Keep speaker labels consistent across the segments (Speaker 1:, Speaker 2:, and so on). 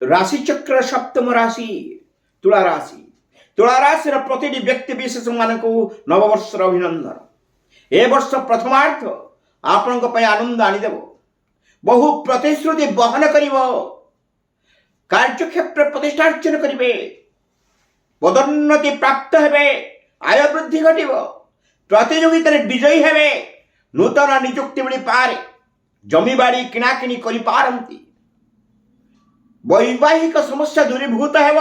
Speaker 1: राशिचक्र सप्तम राशि तुला राशि। तुला राशि प्रति व्यक्ति विशेष मान को नववर्ष अभिनंदन। ए वर्ष प्रथमार्थ आपण आनंद आनीदेव। बहु प्रतिश्रुति बहन कर कार्यक्षेत्र प्रतिष्ठार्जन करेंगे। पदोन्नति प्राप्त हेबे। आय वृद्धि घटव। प्रतियोगिता विजयी हेबे। नूतन निजुक्ति मिल पारे। जमीबाड़ी किणाकिणी करि वैवाहिक समस्या दूरीभूत हेब।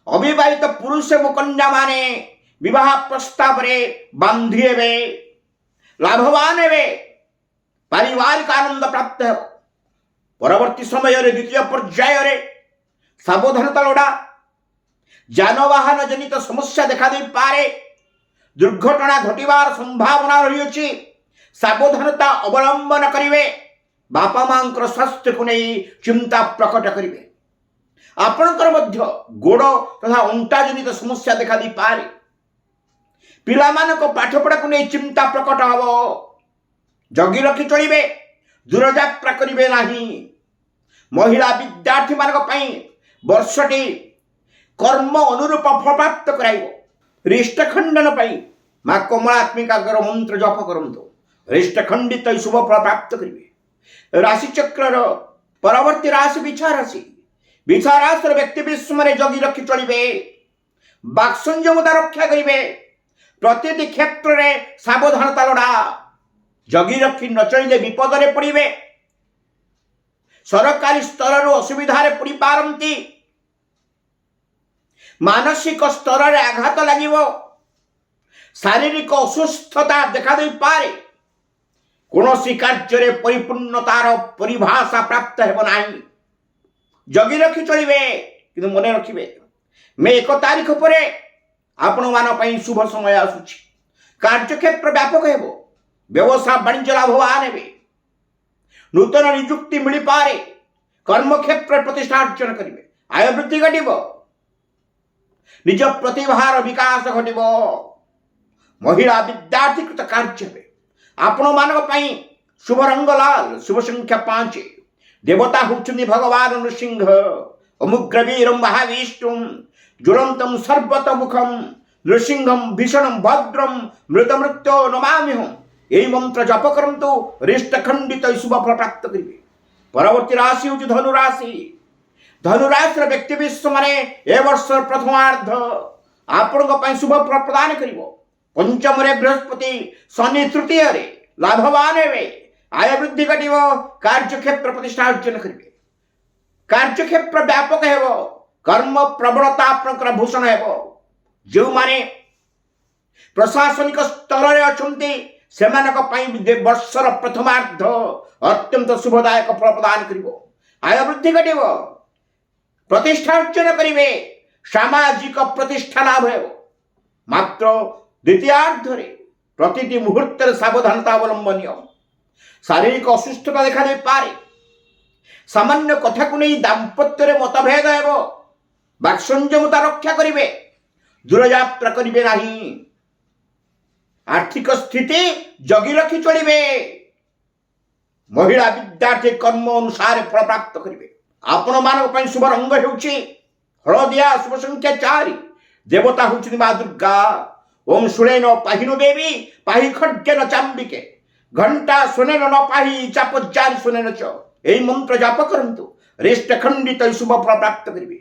Speaker 1: अविवाहित पुरुष एवं कन्या माने विवाह प्रस्ताव रे बांधी हेबे। लाभवान हेबे। पारिवारिक आनंद प्राप्त हेब। परवर्ती समय रे द्वितीय पर्याय रे सावधानता लोड़ा। जानवाहन जनित समस्या देखा दे पारे। दुर्घटना घटिबार संभावना रही अछि। सावधानता अवलंबन करिवे। बापा मां स्वास्थ्य को नहीं चिंता प्रकट करेंगे। आपणकर मध्य गोड़ तथा अंटा जनित समस्या देखा दी पारे। पिलामान को पाठपढ़ा को नहीं चिंता प्रकट हम। जगी रखी चलिए। दूरयात्रा करेंगे नहीं। महिला विद्यार्थी मान वर्षटी कर्म अनुरूप फल प्राप्त कराइब। रिष्ट खंडन मां कमलात्मिका मंत्र जप करंतु। रिष्ट खंडित शुभ फल प्राप्त करेंगे। राशि चक्र परवर्ती राशि बिछा राशि। बिछा राशि व्यक्ति विश्व में जगी रखी चलिए। बाक संयमता रक्षा करेंगे। प्रति क्षेत्र में सावधानता लोड़ा। जगी रखी न चलिए विपद में पड़े। सरकारी स्तर असुविधा पड़ी पारती। मानसिक स्तर में आघात लगे। शारीरिक असुस्थता देखा दे पारे। कौन कार्य परिपूर्णतार परिभाषा प्राप्त हेब नहीं। जगी रखी चलिए। कि मन रखिए मे 1 तारिख पर आपण मान शुभ समय आसुची। कार्यक्षेत्र व्यापक हेब। व्यवसाय वाणिज्य लाभवान हेबे। नूतन निजुक्ति मिल पारे। कर्मक्षेत्र प्रतिष्ठार्जन करेंगे। आय वृद्धि घटव। निज प्रतिभार विकास घटव। महिला विद्यार्थी कृत कार्य हेबे। आपण मान शुभ रंग लाल। शुभ संख्या 5। देवता होचुनी भगवान नृसिंह। अमुग्रवीरं महाविष्णुं ज्वलंतं सर्वतोमुखं नृसिंहं भीषणं भद्रं मृतमृत्यो नमाम्यहम्। यही मंत्र जप करंतु। रिष्ट खंडित शुभ फल प्राप्त करेंगे। परवर्ती राशि हूँ धनुराशि। धनुराशि व्यक्ति विश्व माने ए वर्ष प्रथमार्ध आपण शुभ फल प्रदान कर। पंचम बृहस्पति शनि तृतीय लाभवान हेबे। आय वृद्धि घटव। कार्यक्षेत्र प्रतिष्ठार्जन करेंगे। कार्यक्षेत्र व्यापक हेब। कर्म प्रबलता आपणकर भूषण हेब। जो माने प्रशासनिक स्तर में अच्छे से वर्षर प्रथमार्ध अत्यंत शुभदायक फल प्रदान कर। आय वृद्धि घटव। प्रतिष्ठार्जन करेंगे। सामाजिक प्रतिष्ठा लाभ हेब। मात्र द्वितीयार्ध प्रति मुहूर्त सावधानता अवलंबनीय। शारीरिक असुस्थता देखा दे पारे। सामान्य कथा को नहीं दाम्पत्य मतभेद हेब। बाक संयमता रक्षा करेंगे। दूरयात्रा करेंगे नहीं। आर्थिक स्थिति जगी रखी चलिए। महिला विद्यार्थी कर्म अनुसार फल प्राप्त करेंगे। आपण मान शुभ रंग होउछि हलदिया। शुभ संख्या 4। देवता होउछि मां दुर्गा। ओम सुरेन पाहिनु देवी पाहि खड्गेन चांबिके घंटा सुनेन न पाहि चापज्जारि सुनेन च। यही मंत्र जाप करंतु। रिष्ट खंडित शुभ फल प्राप्त करेंगे।